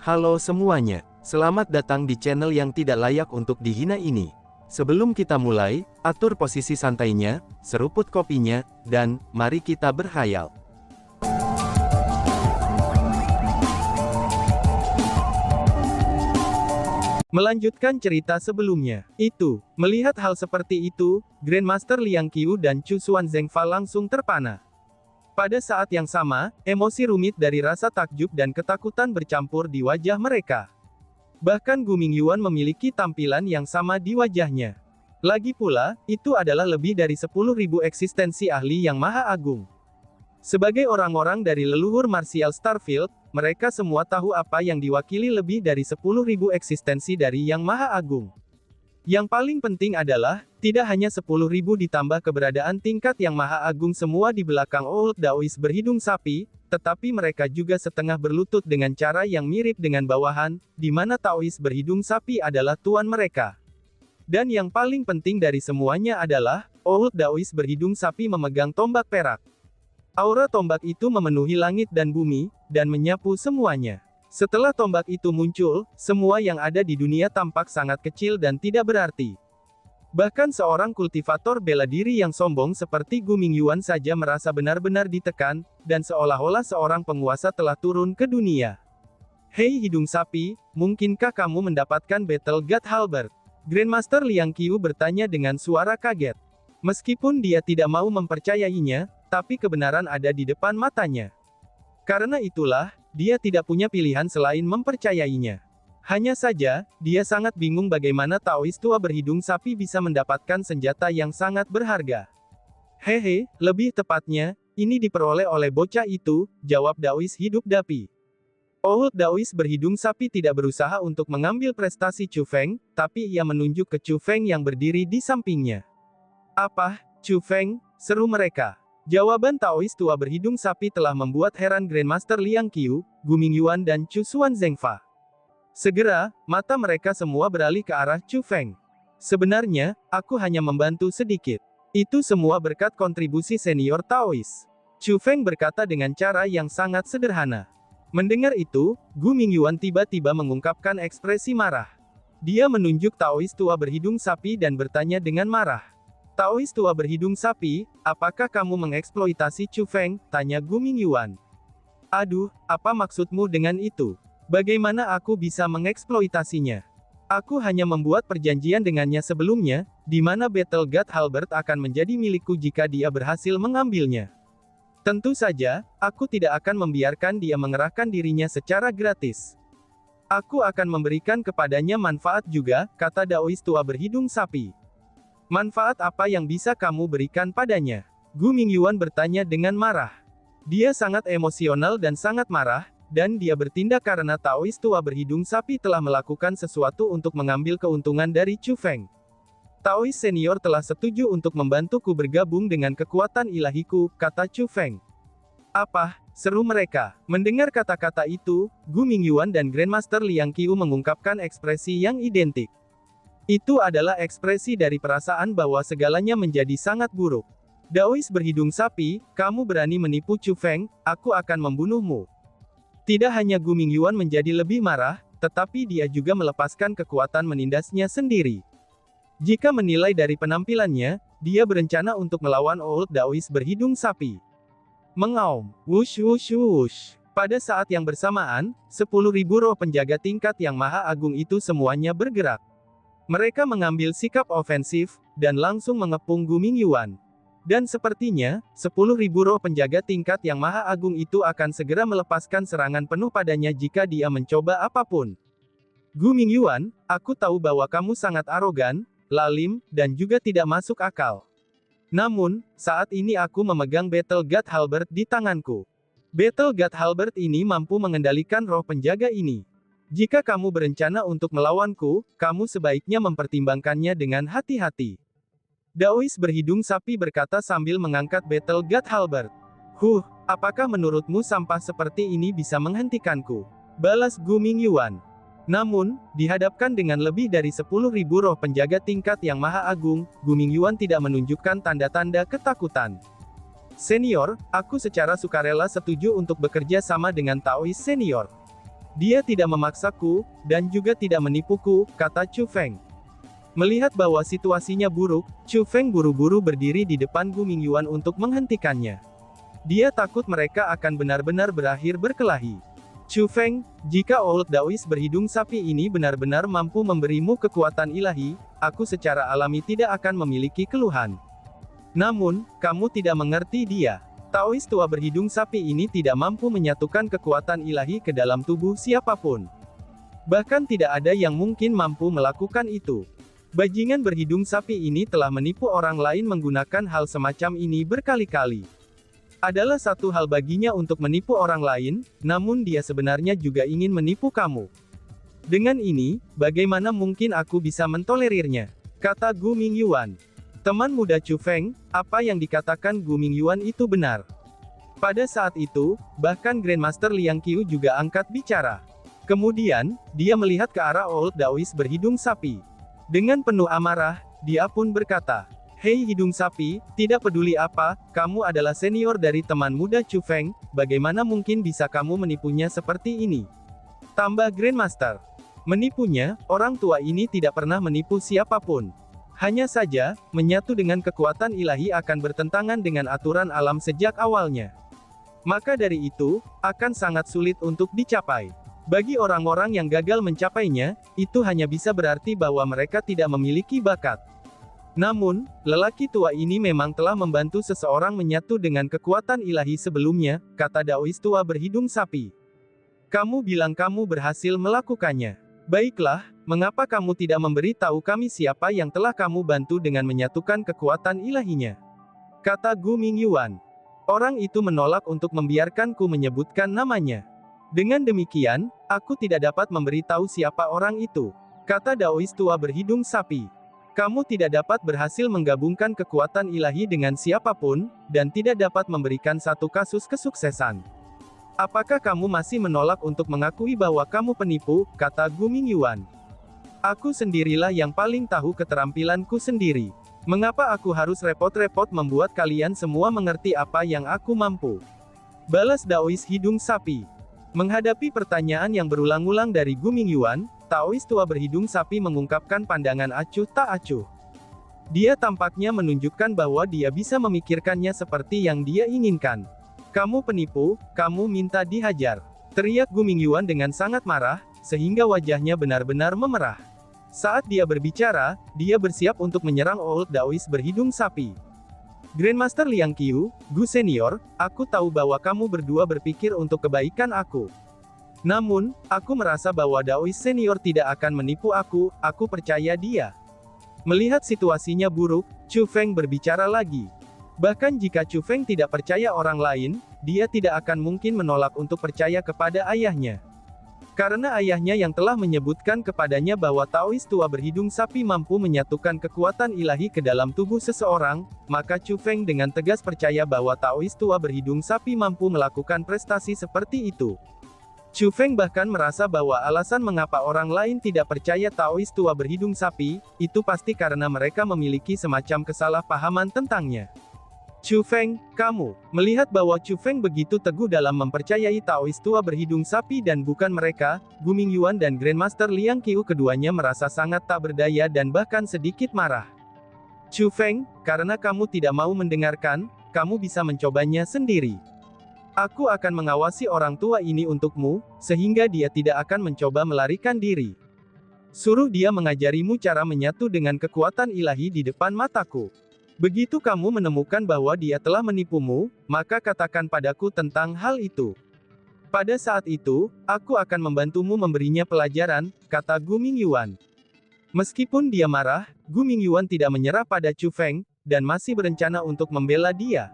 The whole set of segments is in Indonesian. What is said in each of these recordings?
Halo semuanya, selamat datang di channel yang tidak layak untuk dihina ini. Sebelum kita mulai, atur posisi santainya, seruput kopinya, dan mari kita berhayal. Melanjutkan cerita sebelumnya, melihat hal seperti itu, Grandmaster Liang Qiu dan Chu Xuanzengfa langsung terpana. Pada saat yang sama, emosi rumit dari rasa takjub dan ketakutan bercampur di wajah mereka. Bahkan Gu Mingyuan memiliki tampilan yang sama di wajahnya. Lagi pula, itu adalah lebih dari 10.000 eksistensi ahli yang maha agung. Sebagai orang-orang dari leluhur martial Starfield, mereka semua tahu apa yang diwakili lebih dari 10.000 eksistensi dari Yang Maha Agung. Yang paling penting adalah, tidak hanya 10.000 ditambah keberadaan tingkat Yang Maha Agung semua di belakang Old Daoist berhidung sapi, tetapi mereka juga setengah berlutut dengan cara yang mirip dengan bawahan, di mana Taoist berhidung sapi adalah tuan mereka. Dan yang paling penting dari semuanya adalah, Old Daoist berhidung sapi memegang tombak perak. Aura tombak itu memenuhi langit dan bumi, dan menyapu semuanya. Setelah tombak itu muncul, semua yang ada di dunia tampak sangat kecil dan tidak berarti. Bahkan seorang kultivator bela diri yang sombong seperti Gu Mingyuan saja merasa benar-benar ditekan, dan seolah-olah seorang penguasa telah turun ke dunia. Hei hidung sapi, mungkinkah kamu mendapatkan Battle God Halberd? Grandmaster Liang Qiu bertanya dengan suara kaget. Meskipun dia tidak mau mempercayainya, tapi kebenaran ada di depan matanya. Karena itulah, dia tidak punya pilihan selain mempercayainya. Hanya saja, dia sangat bingung bagaimana Taoist tua berhidung sapi bisa mendapatkan senjata yang sangat berharga. Hehe, lebih tepatnya, ini diperoleh oleh bocah itu, jawab Daoist hidup dapi. Old Daoist berhidung sapi tidak berusaha untuk mengambil prestasi Chu Feng, tapi ia menunjuk ke Chu Feng yang berdiri di sampingnya. Apa, Chu Feng? Seru mereka. Jawaban Taoist tua berhidung sapi telah membuat heran Grandmaster Liang Qiu, Gu Mingyuan dan Chu Xuanzengfa. Segera, mata mereka semua beralih ke arah Chu Feng. Sebenarnya, aku hanya membantu sedikit. Itu semua berkat kontribusi senior Taoist. Chu Feng berkata dengan cara yang sangat sederhana. Mendengar itu, Gu Mingyuan tiba-tiba mengungkapkan ekspresi marah. Dia menunjuk Taoist tua berhidung sapi dan bertanya dengan marah. Taoist tua berhidung sapi, apakah kamu mengeksploitasi Chu Feng? Tanya Gu Mingyuan. Aduh, apa maksudmu dengan itu? Bagaimana aku bisa mengeksploitasinya? Aku hanya membuat perjanjian dengannya sebelumnya, di mana Battle God Halberd akan menjadi milikku jika dia berhasil mengambilnya. Tentu saja, aku tidak akan membiarkan dia mengerahkan dirinya secara gratis. Aku akan memberikan kepadanya manfaat juga, kata Daoist tua berhidung sapi. Manfaat apa yang bisa kamu berikan padanya? Gu Mingyuan bertanya dengan marah. Dia sangat emosional dan sangat marah, dan dia bertindak karena Taoist tua berhidung sapi telah melakukan sesuatu untuk mengambil keuntungan dari Chu Feng. Taoist senior telah setuju untuk membantuku bergabung dengan kekuatan ilahiku, kata Chu Feng. Apa? Seru mereka. Mendengar kata-kata itu, Gu Mingyuan dan Grandmaster Liang Qiu mengungkapkan ekspresi yang identik. Itu adalah ekspresi dari perasaan bahwa segalanya menjadi sangat buruk. Daoist berhidung sapi, kamu berani menipu Chu Feng, aku akan membunuhmu. Tidak hanya Gu Mingyuan menjadi lebih marah, tetapi dia juga melepaskan kekuatan menindasnya sendiri. Jika menilai dari penampilannya, dia berencana untuk melawan Old Daoist berhidung sapi. Mengaum, wush wush wush. Pada saat yang bersamaan, 10.000 roh penjaga tingkat Yang Maha Agung itu semuanya bergerak. Mereka mengambil sikap ofensif, dan langsung mengepung Gu Mingyuan. Dan sepertinya, 10.000 roh penjaga tingkat Yang Maha Agung itu akan segera melepaskan serangan penuh padanya jika dia mencoba apapun. Gu Mingyuan, aku tahu bahwa kamu sangat arogan, lalim, dan juga tidak masuk akal. Namun, saat ini aku memegang Battle God Halberd di tanganku. Battle God Halberd ini mampu mengendalikan roh penjaga ini. Jika kamu berencana untuk melawanku, kamu sebaiknya mempertimbangkannya dengan hati-hati. Daoist berhidung sapi berkata sambil mengangkat Battle God Halberd. Apakah menurutmu sampah seperti ini bisa menghentikanku? Balas Gu Mingyuan. Namun, dihadapkan dengan lebih dari 10.000 roh penjaga tingkat Yang Maha Agung, Gu Mingyuan tidak menunjukkan tanda-tanda ketakutan. Senior, aku secara sukarela setuju untuk bekerja sama dengan Taoist Senior. Dia tidak memaksaku, dan juga tidak menipuku, kata Chu Feng. Melihat bahwa situasinya buruk, Chu Feng buru-buru berdiri di depan Gu Mingyuan untuk menghentikannya. Dia takut mereka akan benar-benar berakhir berkelahi. Chu Feng, jika Old Daoist berhidung sapi ini benar-benar mampu memberimu kekuatan ilahi, aku secara alami tidak akan memiliki keluhan. Namun, kamu tidak mengerti dia. Taoist tua berhidung sapi ini tidak mampu menyatukan kekuatan ilahi ke dalam tubuh siapapun. Bahkan tidak ada yang mungkin mampu melakukan itu. Bajingan berhidung sapi ini telah menipu orang lain menggunakan hal semacam ini berkali-kali. Adalah satu hal baginya untuk menipu orang lain, namun dia sebenarnya juga ingin menipu kamu. Dengan ini, bagaimana mungkin aku bisa mentolerirnya? Kata Gu Mingyuan. Teman muda Chu Feng, apa yang dikatakan Gu Mingyuan itu benar. Pada saat itu, bahkan Grandmaster Liang Qiu juga angkat bicara. Kemudian, dia melihat ke arah Old Daoist berhidung sapi. Dengan penuh amarah, dia pun berkata, "Hei hidung sapi, tidak peduli apa, kamu adalah senior dari teman muda Chu Feng, bagaimana mungkin bisa kamu menipunya seperti ini?" Tambah Grandmaster. Menipunya, orang tua ini tidak pernah menipu siapapun. Hanya saja, menyatu dengan kekuatan ilahi akan bertentangan dengan aturan alam sejak awalnya. Maka dari itu, akan sangat sulit untuk dicapai. Bagi orang-orang yang gagal mencapainya, itu hanya bisa berarti bahwa mereka tidak memiliki bakat. Namun, lelaki tua ini memang telah membantu seseorang menyatu dengan kekuatan ilahi sebelumnya, kata Daoist tua berhidung sapi. Kamu bilang kamu berhasil melakukannya. Baiklah, mengapa kamu tidak memberi tahu kami siapa yang telah kamu bantu dengan menyatukan kekuatan ilahinya? Kata Gu Mingyuan. Orang itu menolak untuk membiarkanku menyebutkan namanya. Dengan demikian, aku tidak dapat memberitahu siapa orang itu. Kata Daoist tua berhidung sapi. Kamu tidak dapat berhasil menggabungkan kekuatan ilahi dengan siapapun, dan tidak dapat memberikan satu kasus kesuksesan. Apakah kamu masih menolak untuk mengakui bahwa kamu penipu, kata Gu Mingyuan. Aku sendirilah yang paling tahu keterampilanku sendiri. Mengapa aku harus repot-repot membuat kalian semua mengerti apa yang aku mampu? Balas Daoist hidung sapi. Menghadapi pertanyaan yang berulang-ulang dari Gu Mingyuan, Taoist tua berhidung sapi mengungkapkan pandangan acuh tak acuh. Dia tampaknya menunjukkan bahwa dia bisa memikirkannya seperti yang dia inginkan. Kamu penipu, kamu minta dihajar. Teriak Gu Mingyuan dengan sangat marah, sehingga wajahnya benar-benar memerah. Saat dia berbicara, dia bersiap untuk menyerang Old Daoist berhidung sapi. Grandmaster Liang Qiu, Gu Senior, aku tahu bahwa kamu berdua berpikir untuk kebaikan aku. Namun, aku merasa bahwa Daoist Senior tidak akan menipu aku percaya dia. Melihat situasinya buruk, Chu Feng berbicara lagi. Bahkan jika Chu Feng tidak percaya orang lain, dia tidak akan mungkin menolak untuk percaya kepada ayahnya. Karena ayahnya yang telah menyebutkan kepadanya bahwa Taoist tua berhidung sapi mampu menyatukan kekuatan ilahi ke dalam tubuh seseorang, maka Chu Feng dengan tegas percaya bahwa Taoist tua berhidung sapi mampu melakukan prestasi seperti itu. Chu Feng bahkan merasa bahwa alasan mengapa orang lain tidak percaya Taoist tua berhidung sapi, itu pasti karena mereka memiliki semacam kesalahpahaman tentangnya. Chu Feng, kamu, melihat bahwa Chu Feng begitu teguh dalam mempercayai Taoist tua berhidung sapi dan bukan mereka, Gu Mingyuan dan Grandmaster Liang Qiu keduanya merasa sangat tak berdaya dan bahkan sedikit marah. Chu Feng, karena kamu tidak mau mendengarkan, kamu bisa mencobanya sendiri. Aku akan mengawasi orang tua ini untukmu, sehingga dia tidak akan mencoba melarikan diri. Suruh dia mengajarimu cara menyatu dengan kekuatan ilahi di depan mataku. Begitu kamu menemukan bahwa dia telah menipumu, maka katakan padaku tentang hal itu. Pada saat itu, aku akan membantumu memberinya pelajaran, kata Gu Mingyuan. Meskipun dia marah, Gu Mingyuan tidak menyerah pada Chu Feng, dan masih berencana untuk membela dia.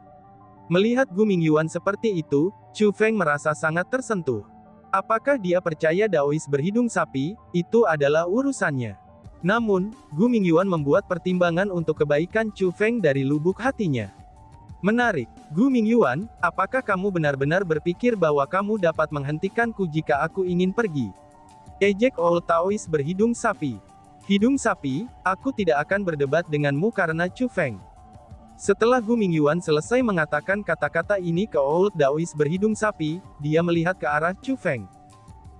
Melihat Gu Mingyuan seperti itu, Chu Feng merasa sangat tersentuh. Apakah dia percaya Daoist berhidung sapi, itu adalah urusannya. Namun, Gu Mingyuan membuat pertimbangan untuk kebaikan Chu Feng dari lubuk hatinya. Menarik, Gu Mingyuan, apakah kamu benar-benar berpikir bahwa kamu dapat menghentikanku jika aku ingin pergi? Ejek Old Taoist berhidung sapi. Hidung sapi, aku tidak akan berdebat denganmu karena Chu Feng. Setelah Gu Mingyuan selesai mengatakan kata-kata ini ke Old Daoist berhidung sapi, dia melihat ke arah Chu Feng.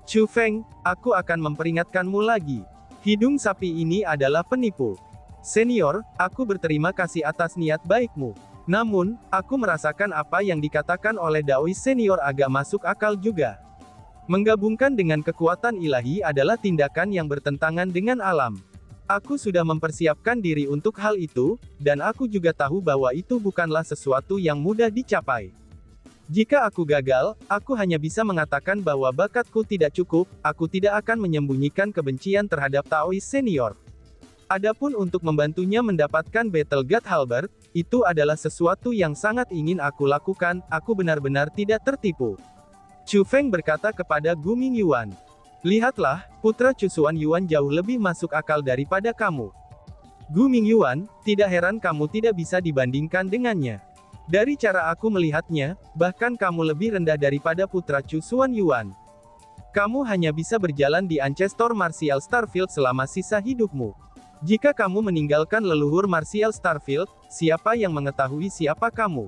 Chu Feng, aku akan memperingatkanmu lagi. Hidung sapi ini adalah penipu. Senior, aku berterima kasih atas niat baikmu. Namun, aku merasakan apa yang dikatakan oleh Daois senior agak masuk akal juga. Menggabungkan dengan kekuatan ilahi adalah tindakan yang bertentangan dengan alam. Aku sudah mempersiapkan diri untuk hal itu, dan aku juga tahu bahwa itu bukanlah sesuatu yang mudah dicapai. Jika aku gagal, aku hanya bisa mengatakan bahwa bakatku tidak cukup, aku tidak akan menyembunyikan kebencian terhadap Taois senior. Adapun untuk membantunya mendapatkan Battle God Halberd, itu adalah sesuatu yang sangat ingin aku lakukan, aku benar-benar tidak tertipu. Chu Feng berkata kepada Gu Mingyuan. Lihatlah, putra Chusuan Yuan jauh lebih masuk akal daripada kamu. Gu Mingyuan, tidak heran kamu tidak bisa dibandingkan dengannya. Dari cara aku melihatnya, bahkan kamu lebih rendah daripada putra Chusuan Yuan. Kamu hanya bisa berjalan di Ancestor Martial Starfield selama sisa hidupmu. Jika kamu meninggalkan leluhur Martial Starfield, siapa yang mengetahui siapa kamu?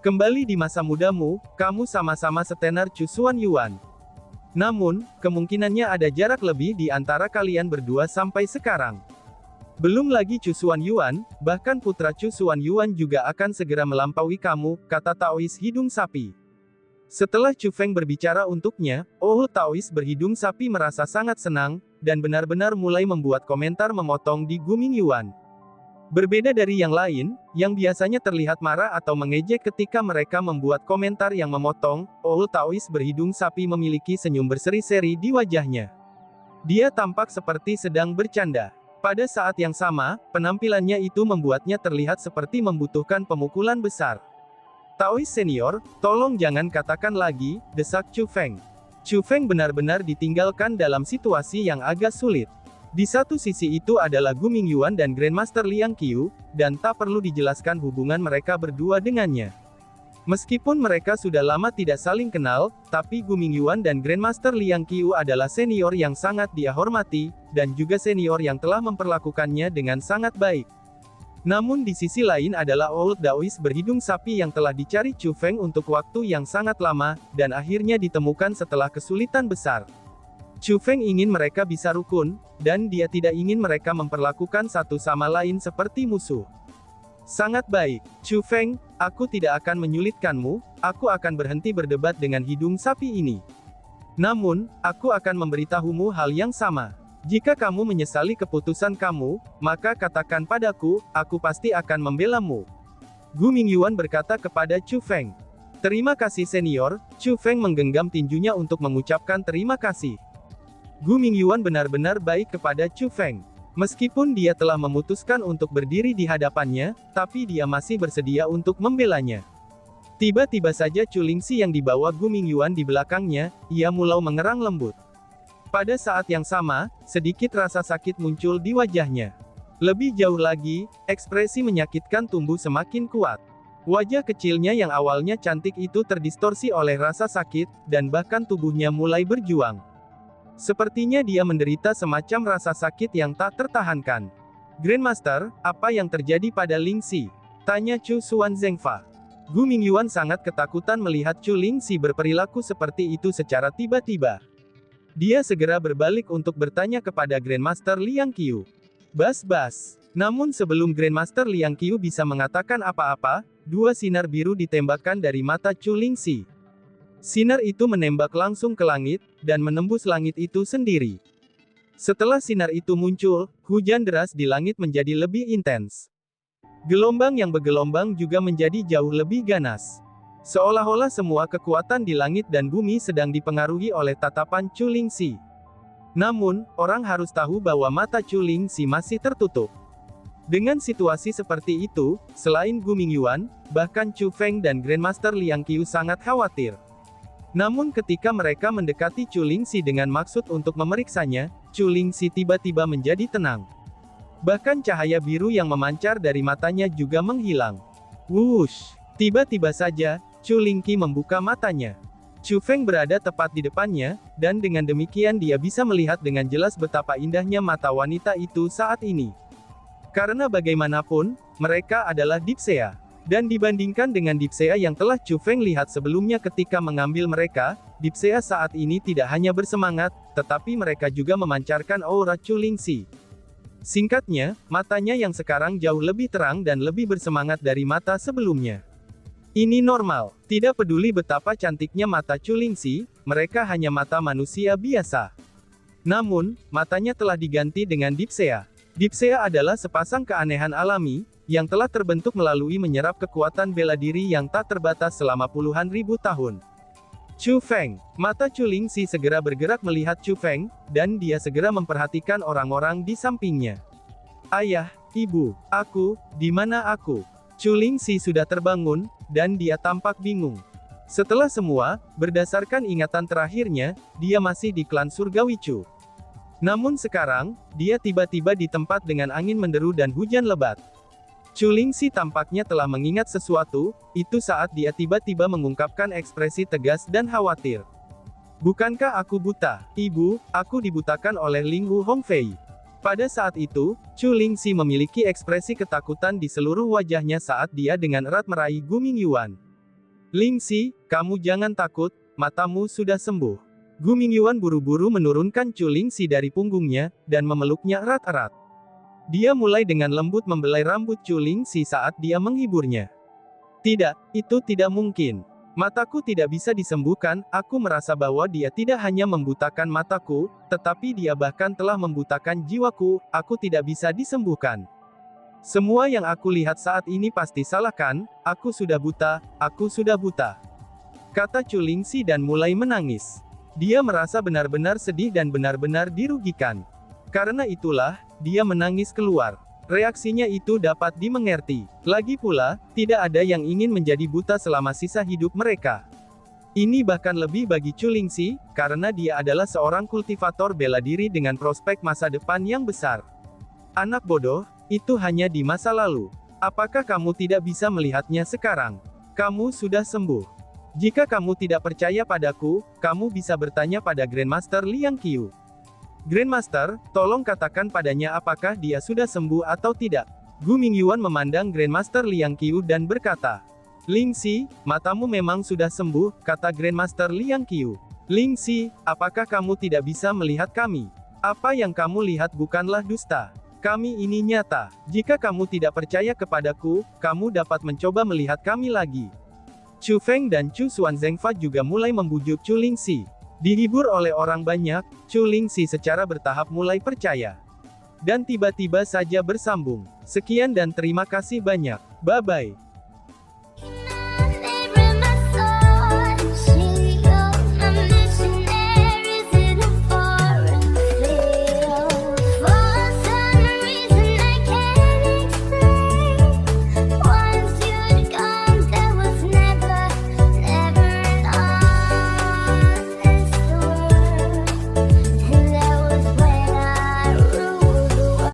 Kembali di masa mudamu, kamu sama-sama setenar Chusuan Yuan. Namun, kemungkinannya ada jarak lebih di antara kalian berdua sampai sekarang. Belum lagi Chusuan Yuan, bahkan putra Chusuan Yuan juga akan segera melampaui kamu, kata Taois hidung sapi. Setelah Chu Feng berbicara untuknya, Taois berhidung sapi merasa sangat senang, dan benar-benar mulai membuat komentar memotong di Gu Mingyuan. Berbeda dari yang lain, yang biasanya terlihat marah atau mengejek ketika mereka membuat komentar yang memotong, Taois berhidung sapi memiliki senyum berseri-seri di wajahnya. Dia tampak seperti sedang bercanda. Pada saat yang sama, penampilannya itu membuatnya terlihat seperti membutuhkan pemukulan besar. Taois senior, tolong jangan katakan lagi, desak Chu Feng. Chu Feng benar-benar ditinggalkan dalam situasi yang agak sulit. Di satu sisi itu adalah Gu Mingyuan dan Grandmaster Liang Qiu, dan tak perlu dijelaskan hubungan mereka berdua dengannya. Meskipun mereka sudah lama tidak saling kenal, tapi Gu Mingyuan dan Grandmaster Liang Qiu adalah senior yang sangat dia hormati, dan juga senior yang telah memperlakukannya dengan sangat baik. Namun di sisi lain adalah Old Daois berhidung sapi yang telah dicari Chu Feng untuk waktu yang sangat lama, dan akhirnya ditemukan setelah kesulitan besar. Chu Feng ingin mereka bisa rukun, dan dia tidak ingin mereka memperlakukan satu sama lain seperti musuh. Sangat baik, Chu Feng, aku tidak akan menyulitkanmu, aku akan berhenti berdebat dengan hidung sapi ini. Namun, aku akan memberitahumu hal yang sama. Jika kamu menyesali keputusan kamu, maka katakan padaku, aku pasti akan membelamu. Gu Mingyuan berkata kepada Chu Feng. Terima kasih senior, Chu Feng menggenggam tinjunya untuk mengucapkan terima kasih. Gu Mingyuan benar-benar baik kepada Chu Feng. Meskipun dia telah memutuskan untuk berdiri di hadapannya, tapi dia masih bersedia untuk membelanya. Tiba-tiba saja Chu Lingxi yang dibawa Gu Mingyuan di belakangnya, ia mulai mengerang lembut. Pada saat yang sama, sedikit rasa sakit muncul di wajahnya. Lebih jauh lagi, ekspresi menyakitkan tumbuh semakin kuat. Wajah kecilnya yang awalnya cantik itu terdistorsi oleh rasa sakit, dan bahkan tubuhnya mulai berjuang. Sepertinya dia menderita semacam rasa sakit yang tak tertahankan. Grandmaster, apa yang terjadi pada Lingxi? Tanya Chu Xuan Zengfa. Gu Mingyuan sangat ketakutan melihat Chu Lingxi berperilaku seperti itu secara tiba-tiba. Dia segera berbalik untuk bertanya kepada Grandmaster Liang Qiu. Bas-bas. Namun sebelum Grandmaster Liang Qiu bisa mengatakan apa-apa, dua sinar biru ditembakkan dari mata Chu Lingxi. Sinar itu menembak langsung ke langit, dan menembus langit itu sendiri. Setelah sinar itu muncul, hujan deras di langit menjadi lebih intens. Gelombang yang bergelombang juga menjadi jauh lebih ganas. Seolah-olah semua kekuatan di langit dan bumi sedang dipengaruhi oleh tatapan Chu Lingxi. Namun, orang harus tahu bahwa mata Chu Lingxi masih tertutup. Dengan situasi seperti itu, selain Gu Mingyuan, bahkan Chu Feng dan Grandmaster Liang Qiu sangat khawatir. Namun ketika mereka mendekati Chu Lingxi dengan maksud untuk memeriksanya, Chu Lingxi tiba-tiba menjadi tenang. Bahkan cahaya biru yang memancar dari matanya juga menghilang. Wush! Tiba-tiba saja, Chu Lingxi membuka matanya. Chu Feng berada tepat di depannya, dan dengan demikian dia bisa melihat dengan jelas betapa indahnya mata wanita itu saat ini. Karena bagaimanapun, mereka adalah Dipsea. Dan dibandingkan dengan Dipsea yang telah Chu Feng lihat sebelumnya ketika mengambil mereka, Dipsea saat ini tidak hanya bersemangat, tetapi mereka juga memancarkan aura Chu Lingxi. Singkatnya, matanya yang sekarang jauh lebih terang dan lebih bersemangat dari mata sebelumnya. Ini normal. Tidak peduli betapa cantiknya mata Chu Lingxi, mereka hanya mata manusia biasa. Namun, matanya telah diganti dengan Dipsea. Dipsea adalah sepasang keanehan alami, yang telah terbentuk melalui menyerap kekuatan bela diri yang tak terbatas selama puluhan ribu tahun. Chu Feng. Mata Chu Lingxi segera bergerak melihat Chu Feng, dan dia segera memperhatikan orang-orang di sampingnya. Ayah, ibu, di mana aku? Chu Lingxi sudah terbangun, dan dia tampak bingung. Setelah semua, berdasarkan ingatan terakhirnya, dia masih di klan surgawi Chu. Namun sekarang, dia tiba-tiba di tempat dengan angin menderu dan hujan lebat. Chu Lingxi tampaknya telah mengingat sesuatu, itu saat dia tiba-tiba mengungkapkan ekspresi tegas dan khawatir. Bukankah aku buta, ibu? Aku dibutakan oleh Ling Wu Hongfei. Pada saat itu, Chu Lingxi memiliki ekspresi ketakutan di seluruh wajahnya saat dia dengan erat meraih Gu Mingyuan. Lingxi, kamu jangan takut, matamu sudah sembuh. Gu Mingyuan buru-buru menurunkan Chu Lingxi dari punggungnya, dan memeluknya erat-erat. Dia mulai dengan lembut membelai rambut Chu Lingxi saat dia menghiburnya. Tidak, itu tidak mungkin. Mataku tidak bisa disembuhkan, aku merasa bahwa dia tidak hanya membutakan mataku, tetapi dia bahkan telah membutakan jiwaku, aku tidak bisa disembuhkan. Semua yang aku lihat saat ini pasti salah kan, aku sudah buta, kata Chu Lingxi dan mulai menangis. Dia merasa benar-benar sedih dan benar-benar dirugikan. Karena itulah, dia menangis keluar. Reaksinya itu dapat dimengerti. Lagi pula, tidak ada yang ingin menjadi buta selama sisa hidup mereka. Ini bahkan lebih bagi Chu Lingxi, karena dia adalah seorang kultivator bela diri dengan prospek masa depan yang besar. Anak bodoh, itu hanya di masa lalu. Apakah kamu tidak bisa melihatnya sekarang? Kamu sudah sembuh. Jika kamu tidak percaya padaku, kamu bisa bertanya pada Grandmaster Liang Qiu. Grandmaster, tolong katakan padanya apakah dia sudah sembuh atau tidak. Gu Mingyuan memandang Grandmaster Liang Qiu dan berkata, Lingxi, matamu memang sudah sembuh, kata Grandmaster Liang Qiu. Lingxi, apakah kamu tidak bisa melihat kami? Apa yang kamu lihat bukanlah dusta. Kami ini nyata. Jika kamu tidak percaya kepadaku, kamu dapat mencoba melihat kami lagi. Chu Feng dan Chu Xuanzengfa juga mulai membujuk Chu Lingxi. Dihibur oleh orang banyak, Chu Lingxi secara bertahap mulai percaya. Dan tiba-tiba saja bersambung. Sekian dan terima kasih banyak. Bye-bye.